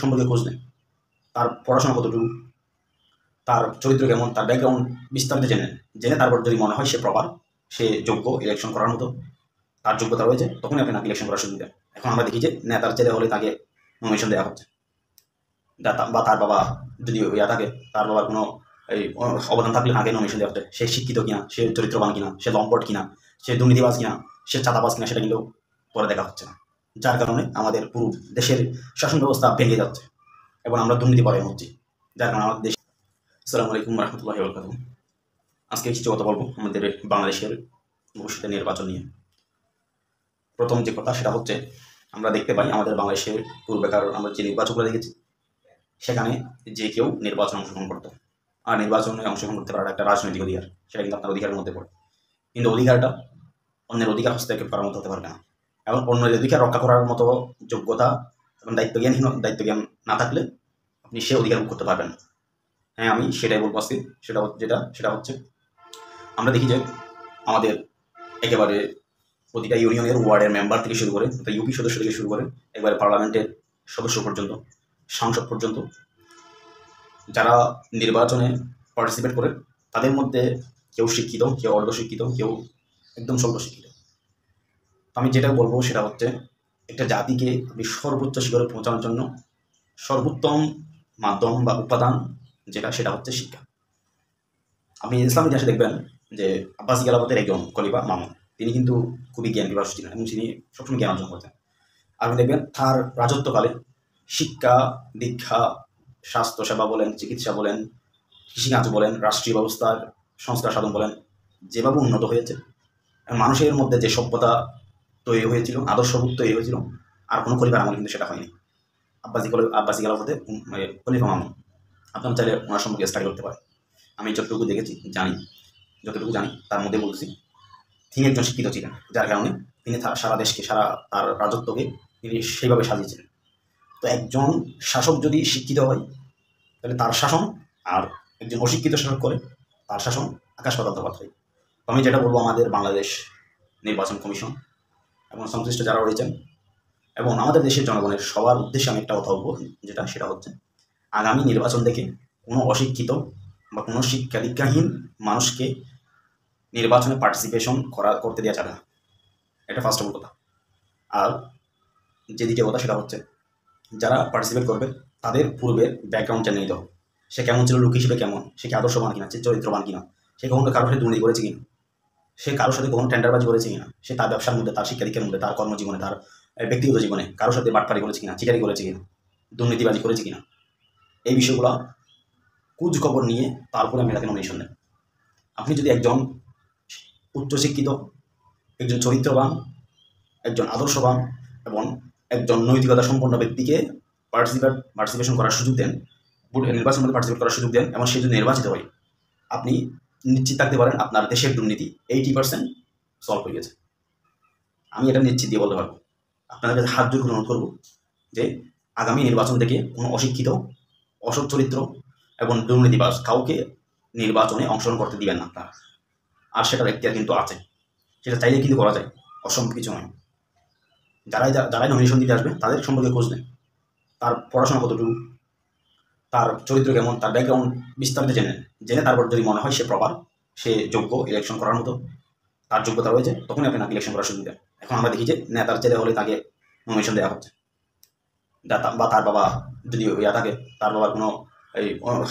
সম্পর্কে খোঁজ নেন, তার পড়াশোনা কতটুকু, তার চরিত্র কেমন, তার ব্যাকগ্রাউন্ড বিস্তারিত জেনে তারপর যদি মনে হয় সে প্রপার, সে যোগ্য ইলেকশন করার মতো, তার যোগ্যতা রয়েছে, তখনই আপনি নাকি ইলেকশন করার সুযোগ দেন। এখন আমরা দেখি যে নেতার ছেলে হলে তাকে নমিনেশন দেওয়া হচ্ছে, বা তার বাবা যদি ইয়া থাকে, তার বাবার কোনো এই অবদান থাকলে তাকে নমিনেশন দেওয়া হচ্ছে। সে শিক্ষিত কিনা, সে চরিত্রবান কিনা, সে লম্পট কিনা, সে দুর্নীতিবাজ কিনা, সে চাঁদাবাজ কিনা, সেটা কিন্তু পরে দেখা হচ্ছে না। যার কারণে আমাদের পুরো দেশের শাসন ব্যবস্থা ভেঙে যাচ্ছে এবং আমরা দুর্নীতি পরায়ণ হচ্ছি, যার কারণে আমাদের দেশ। আসসালামু আলাইকুম রহমতুল্লাহি ওয়া বারাকাতুহু। আজকে কিছু কথা বলবো আমাদের বাংলাদেশের ভবিষ্যতের নির্বাচন নিয়ে। প্রথম যে কথা সেটা হচ্ছে, আমরা দেখতে পাই আমাদের বাংলাদেশের পূর্বেকার আমরা যে নির্বাচনগুলো দেখেছি, সেখানে যে কেউ নির্বাচনে অংশগ্রহণ করতো, আর নির্বাচনে অংশগ্রহণ করতে পারার একটা রাজনৈতিক অধিকার, সেটা কিন্তু আপনার অধিকারের মধ্যে পড়ে। কিন্তু অধিকারটা অন্যের অধিকার হস্তক্ষেপ করার মতো হতে পারবে না, এবং অন্যের অধিকার রক্ষা করার মতো যোগ্যতা এবং দায়িত্বজ্ঞান না থাকলে আপনি সে অধিকার ভোগ করতে পারবেন না। হ্যাঁ, আমি সেটাই বলবো আজকে। সেটা হচ্ছে, আমরা দেখি যে আমাদের একেবারে প্রতিটা ইউনিয়নের ওয়ার্ডের মেম্বার থেকে শুরু করে, ইউপি সদস্য থেকে শুরু করে একবারে পার্লামেন্টের সদস্য পর্যন্ত, সাংসদ পর্যন্ত, যারা নির্বাচনে পার্টিসিপেট করে, তাদের মধ্যে কেউ শিক্ষিত, কেউ অর্ধশিক্ষিত, কেউ একদম স্বল্প শিক্ষিত। আমি যেটা বলবো সেটা হচ্ছে, একটা জাতিকে আপনি সর্বোচ্চ শিখরে পৌঁছানোর জন্য সর্বোত্তম মাধ্যম বা উপাদান সেটা হচ্ছে শিক্ষা। আপনি ইসলাম ইতিহাসে দেখবেন যে আব্বাসী খেলাফতের একজন খলিফা মামুন, তিনি কিন্তু খুবই জ্ঞান বিভাস ছিলেন এবং তিনি সবসময় জ্ঞান অর্জন করতেন। আপনি দেখবেন তার রাজত্বকালে শিক্ষা, দীক্ষা, স্বাস্থ্যসেবা বলেন, চিকিৎসা বলেন, কৃষিকাজ বলেন, রাষ্ট্রীয় ব্যবস্থার সংস্কার সাধন বলেন, যেভাবে উন্নত হয়েছে, মানুষের মধ্যে যে সভ্যতা তৈরি হয়েছিল, আদর্শবোধ তৈরি হয়েছিল, আর কোনো খলিফার আমলে কিন্তু সেটা হয়নি। আব্বাসী খেলাফতে খলিফা মামুন, আপনারা চাইলে ওনার সম্পর্কে স্টাডি করতে পারেন। আমি যতটুকু দেখেছি, যতটুকু জানি তার মধ্যে বলছি, তিনি একজন শিক্ষিত ছিলেন, যার কারণে তিনি সারা দেশকে, তার রাজত্বকে তিনি সেইভাবে সাজিয়েছিলেন। তো একজন শাসক যদি শিক্ষিত হয়, তাহলে তার শাসন, আর একজন অশিক্ষিত শাসক করে তার শাসন আকাশ পাতাল তফাৎ হয়। তো আমি যেটা বলবো, আমাদের বাংলাদেশ নির্বাচন কমিশন এবং সংশ্লিষ্ট যারা রয়েছেন এবং আমাদের দেশের জনগণের সবার উদ্দেশ্যে আমি একটা কথা বলবো, সেটা হচ্ছে, আগামী নির্বাচন থেকে কোনো অশিক্ষিত বা কোনো শিক্ষা দীক্ষাহীন মানুষকে নির্বাচনে পার্টিসিপেশন করতে দেওয়া যাবে না। এটা ফার্স্ট অফ অল কথা। আর যে দ্বিতীয় কথা সেটা হচ্ছে, যারা পার্টিসিপেট করবে তাদের পূর্বের ব্যাকগ্রাউন্ড জেনে নিতে হবে। সে কেমন ছিল, লোক হিসেবে কেমন, সে কি আদর্শবান কিনা, সে চরিত্রবান কিনা, সে কখনো কারোর সাথে দুর্নীতি করেছে কিনা, সে কারোর সাথে কখনো টেন্ডারবাজি করেছে কিনা, সে তার ব্যবসার মধ্যে, তার শিক্ষা দীক্ষার মধ্যে, তার কর্মজীবনে, তার ব্যক্তিগত জীবনে কারোর সাথে বাটপারি করেছে কিনা, চিটারি করেছে কিনা, দুর্নীতিবাজি করেছে কিনা, এই বিষয়গুলো খোঁজ খবর নিয়ে তারপরে আপনি তাকে নমিনেশন দেন। আপনি যদি একজন উচ্চশিক্ষিত, একজন চরিত্রবান, একজন আদর্শবান এবং একজন নৈতিকতা সম্পন্ন ব্যক্তিকে পার্টিসিপেশন করার সুযোগ দেন, নির্বাচনের মধ্যে পার্টিসিপেট করার সুযোগ দেন, এবং সে যদি নির্বাচিত হয়, আপনি নিশ্চিত থাকতে পারেন আপনার দেশের দুর্নীতি 80% সলভ হয়ে গেছে। আমি এটা নিশ্চিত দিয়ে বলতে পারবো। আপনাদের কাছে হাত জোর করে অনুরোধ করবো যে আগামী নির্বাচন থেকে কোনো অশিক্ষিত, অসৎ চরিত্র এবং দুর্নীতিবাজ কাউকে নির্বাচনে অংশগ্রহণ করতে দিবেন না আপনারা। আর সেটার এখতিয়ার কিন্তু আছে, সেটা চাইলে কিন্তু করা যায়, অসম্ভব কিছু নয়। যারাই নমিনেশন দিতে আসবে তাদের সম্পর্কে খোঁজ নেন, তার পড়াশোনা কতটুকু, তার চরিত্র কেমন, তার ব্যাকগ্রাউন্ড বিস্তারিত জেনে তারপর যদি মনে হয় সে প্রপার, সে যোগ্য ইলেকশন করার মতো, তার যোগ্যতা রয়েছে, তখনই আপনি নাকি ইলেকশন করার সুযোগ দেন। এখন আমরা দেখি যে নেতার ছেলে হলে তাকে নমিনেশন দেওয়া হচ্ছে, বা তার বাবা যদি ইয়া থাকে, তার বাবার কোনো এই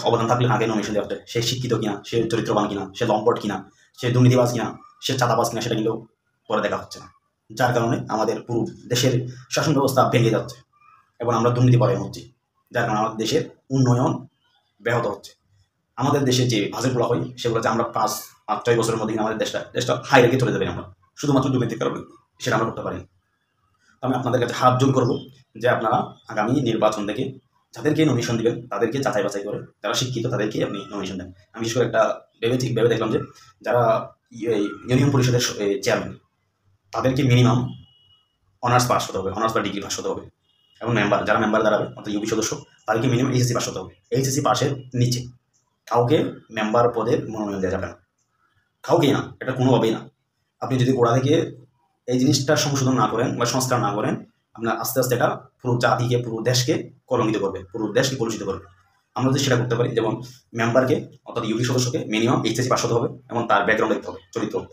অবদান থাকলে তাকে নমিনেশন দেওয়া হচ্ছে। সে শিক্ষিত কিনা, সে চরিত্রবান কিনা, সে লম্পট কিনা, সে দুর্নীতিবাজ কিনা, সে চাঁদাবাজ কিনা, সেটা কিন্তু পরে দেখা হচ্ছে না। যার কারণে আমাদের পুরো দেশের শাসন ব্যবস্থা ভেঙে যাচ্ছে এবং আমরা দুর্নীতি পরায়ণ হচ্ছি, যার কারণে আমাদের দেশের উন্নয়ন ব্যাহত হচ্ছে। আমাদের দেশে যে বাজেটগুলো হয়, সেগুলো যে আমরা 5-6 বছরের মধ্যে আমাদের দেশটা হাই রেখে চলে যাবে, আমরা শুধুমাত্র দুর্নীতির কারণে সেটা আমরা করতে পারি। আমি আপনাদের কাছে হাত জোর করবো যে আপনারা আগামী নির্বাচন থেকে যাদেরকে নমিনেশন দিবেন তাদেরকে যাচাই বাছাই করে, যারা শিক্ষিত তাদেরকে আপনি নমিনেশন দেন। আমি বিশেষ করে একটা ভেবে দেখলাম যে যারা ইউনিয়ন পরিষদের চেয়ারম্যান, তাদেরকে মিনিমাম অনার্স পাস হতে হবে, অনার্স বা ডিগ্রি পাস হতে হবে, এবং যারা মেম্বার দাঁড়াবে অর্থাৎ ইউপি সদস্য, তাদেরকে মিনিমাম এইচএসসি পাস হতে হবে। এইচএসসি পাসের নিচে কাউকে মেম্বার পদের মনোনয়ন দেওয়া যাবে না, কাউকেই না, এটা কোনোভাবেই না। আপনি যদি গোড়া থেকে এই জিনিসটা সংশোধন না করেন বা সংস্কার না করেন, আপনার আস্তে আস্তে এটা পুরো জাতিকে, পুরো দেশকে কলঙ্কিত করবে, পুরো দেশকে কলুষিত করবে। আমরা যদি সেটা করতে পারি, যেমন মেম্বারকে অর্থাৎ ইউপি সদস্যকে মিনিমাম এইচএসসি পাস হতে হবে এবং তার ব্যাকগ্রাউন্ড দেখতে হবে,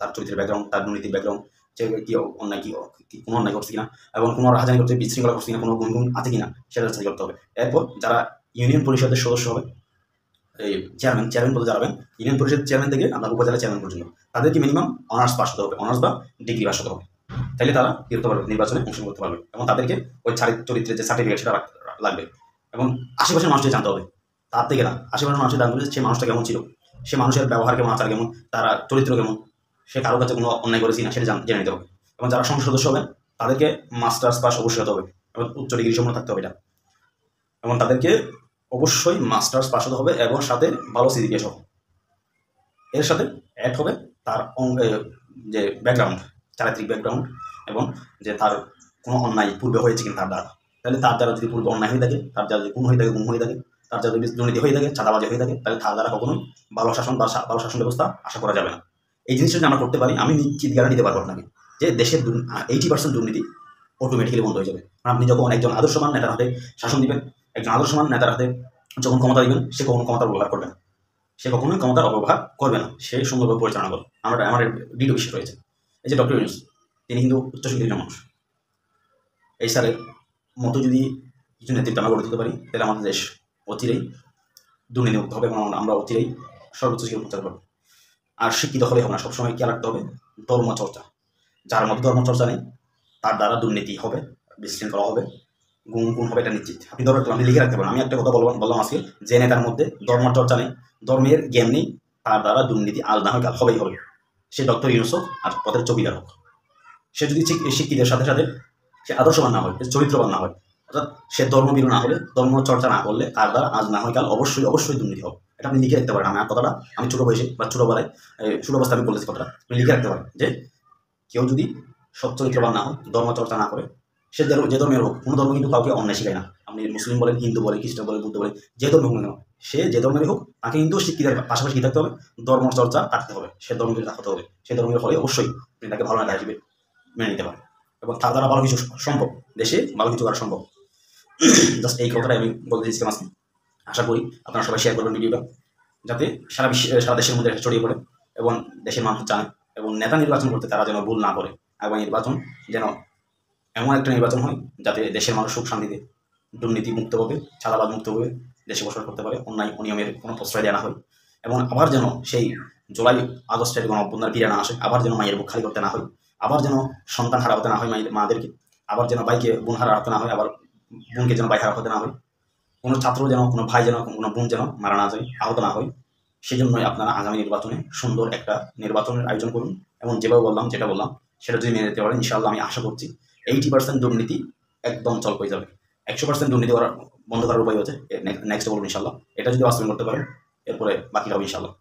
তার চরিত্রের ব্যাকগ্রাউন্ড, তার দুর্নীতির ব্যাকগ্রাউন্ড, সে কি অন্যায় কোনো অন্যায় করছে কিনা এবং কোনো রাজধানী করছে, বিশৃঙ্খলা করছে কিনা, কোনো গুণগুণ আছে কিনা সেটা যাচাই করতে হবে। এরপর যারা ইউনিয়ন পরিষদের সদস্য হবে, এই চেয়ারম্যান পদে যাবেন, ইউনিয়ন পরিষদ চেয়ারম্যান থেকে আপনার উপজেলা চেয়ারম্যান পর্যন্ত, তাদেরকে মিনিমাম অনার্স পাস হতে হবে, অনার্স বা ডিগ্রি পাস হতে হবে। তাহলে তারা কি করতে পারবে, নির্বাচনে অংশগ্রহণ করতে পারবে এবং তাদেরকে ওই চরিত্রের যে সার্টিফিকেট সেটা লাগবে। এবং আশেপাশের মানুষকে জানতে হবে, তার থেকে না, আশেপাশের মানুষের জানতে হবে সে মানুষটা কেমন ছিল, সে মানুষের ব্যবহার কেমন, আচার কেমন, তার চরিত্র কেমন, সে কারোর কাছে কোনো অন্যায় করেছি না সেটা জেনে নিতে হবে। এবং যারা সংসদ সদস্য হবেন তাদেরকে মাস্টার্স পাস অবশ্যই হতে হবে এবং উচ্চ ডিগ্রি সম্পন্ন থাকতে হবে এটা, এবং তাদেরকে অবশ্যই মাস্টার্স পাস হতে হবে এবং সাথে ভালো সিজিপিএ সহ। এর সাথে অ্যাড হবে তার যে ব্যাকগ্রাউন্ড, চারিত্রিক ব্যাকগ্রাউন্ড, এবং যে তার কোনো অন্যায় পূর্বে হয়েছে কিনা তার দ্বারা। তাহলে তার দ্বারা যদি পূর্বে অন্যায় হয়ে থাকে, তার দ্বারা যদি গুম হয়ে থাকে, তার দ্বারা যদি দুর্নীতি হয়ে থাকে, চাঁদাবাজি হয়ে থাকে, তাহলে তার দ্বারা কখনোই ভালো শাসন বা ভালো শাসন ব্যবস্থা আশা করা যাবে না। এই জিনিসটা যদি আমরা করতে পারি, আমি নিশ্চিত গ্যারান্টি দিতে পারবো আপনাকে যে দেশের 80% দুর্নীতি অটোমেটিক্যালি বন্ধ হয়ে যাবে। আপনি যখন একজন আদর্শমান নেতার হাতে শাসন দিবেন, একজন আদর্শমান নেতার হাতে যখন ক্ষমতা দিবেন, সে কখনো ক্ষমতার ব্যবহার করবে না, সে কখনোই ক্ষমতার অপব্যবহার করবে না, সে সুন্দরভাবে পরিচালনা করবে। আমার দৃঢ় বিশ্বাস রয়েছে। এই যে ডক্টর ইউনূস, তিনি কিন্তু উচ্চশিক্ষিত মানুষ, এই স্যারের মতো যদি কিছু নেতৃত্ব আমরা গড়ে তুলতে পারি, তাহলে আমাদের দেশ অচিরেই দুর্নীতিমুক্ত হবে এবং আমরা অচিরেই সর্বোচ্চ শিক্ষা প্রচার করবো। আর শিক্ষিত হলে হবে না, সবসময় খেয়াল রাখতে হবে ধর্মচর্চা। যার মধ্যে ধর্মচর্চা নেই তার দ্বারা দুর্নীতি হবে, বিশৃঙ্খলা হবে, গুণ হবে, এটা নিশ্চিত। আপনি লিখে রাখতে পারেন। আমি একটা কথা বললাম আজকে, যে নেতার মধ্যে ধর্মচর্চা নেই, ধর্মের জ্ঞান নেই, তার দ্বারা দুর্নীতি আজ না হয় কাল হবেই হবে। সে ডক্টর ইউনূস হোক আর পথের চৌকিদার হোক, সে যদি শিক্ষিতের সাথে সাথে সে আদর্শবান না হয়, চরিত্রবান না হয়, অর্থাৎ সে ধর্মবীর না হলে, ধর্মচর্চা না করলে, তার দ্বারা আজ না হয় কাল অবশ্যই দুর্নীতি হবে। এটা আপনি লিখে রাখতে পারেন। আমার কথাটা আমি ছোটো বয়সে বা ছোটোবেলায় ছোটো অবস্থায় আমি বলেছি কথাটা, আপনি লিখে রাখতে পারেন যে কেউ যদি সচ্চরিত্রবান না হয়, ধর্মচর্চা না করে, সে যে ধর্মের হোক, কোনো ধর্ম কিন্তু কাউকে অন্যায় শেখায় না। আপনি মুসলিম বলেন, হিন্দু বলেন, খ্রিস্টান বলেন, বুদ্ধ বলেন, যে ধর্ম হোক না কেন, সে যে ধর্মেরই হোক, তাকে কিন্তু শিক্ষিতের পাশাপাশি কী থাকতে হবে, ধর্মচর্চা থাকতে হবে, সে ধর্মকে থাকতে হবে। সে ধর্মের ফলে অবশ্যই আপনি তাকে ভালো নেতা হিসেবে মেনে নিতে পারেন এবং তার দ্বারা ভালো কিছু সম্ভব, দেশে ভালো কিছু করা সম্ভব। জাস্ট এই কথাটাই আমি বলতে চাইছিলাম আজকে। আশা করি আপনারা সবাই শেয়ার করবেন ভিডিওটা, যাতে সারা দেশের মধ্যে ছড়িয়ে পড়ে এবং দেশের মানুষ জানে, এবং নেতা নির্বাচন করতে তারা যেন ভুল না করে। আগামী নির্বাচন যেন এমন একটা নির্বাচন হয় যাতে দেশের মানুষ সুখ শান্তিতে দুর্নীতি মুক্তভাবে, চাঁদাবাজ মুক্তভাবে দেশে বসবাস করতে পারে, অন্যায় অনিয়মের কোনো প্রশ্রয় দেওয়া না হয়, এবং আবার যেন সেই জুলাই আগস্টের কোনো অভ্যুত্থান ফিরে না আসে, আবার যেন মায়ের বুক খালি করতে না হয়, আবার যেন সন্তান হারা হতে না হয় মাদেরকে, আবার যেন ভাইকে বোন হারা হতে না হয়, আবার বোনকে যেন ভাই হারা হতে না হয়, কোনো ছাত্র যেন, কোনো ভাই যেন, কোনো বোন যেন মারা না যায়, আহত না হয়। সেই জন্যই আপনারা আগামী নির্বাচনে সুন্দর একটা নির্বাচনের আয়োজন করুন, এবং যেভাবে বললাম, যেটা বললাম সেটা যদি মেনে নিতে পারেন, ইনশাআল্লাহ আমি আশা করছি 80% দুর্নীতি একদম চল হয়ে যাবে। 100% দুর্নীতি বন্ধ করার উপায় হচ্ছে নেক্সট বলুন ইনশাআল্লাহ। এটা যদি বাস্তবায়ন করতে পারেন, এরপরে বাকিটা হবে ইনশাআল্লাহ।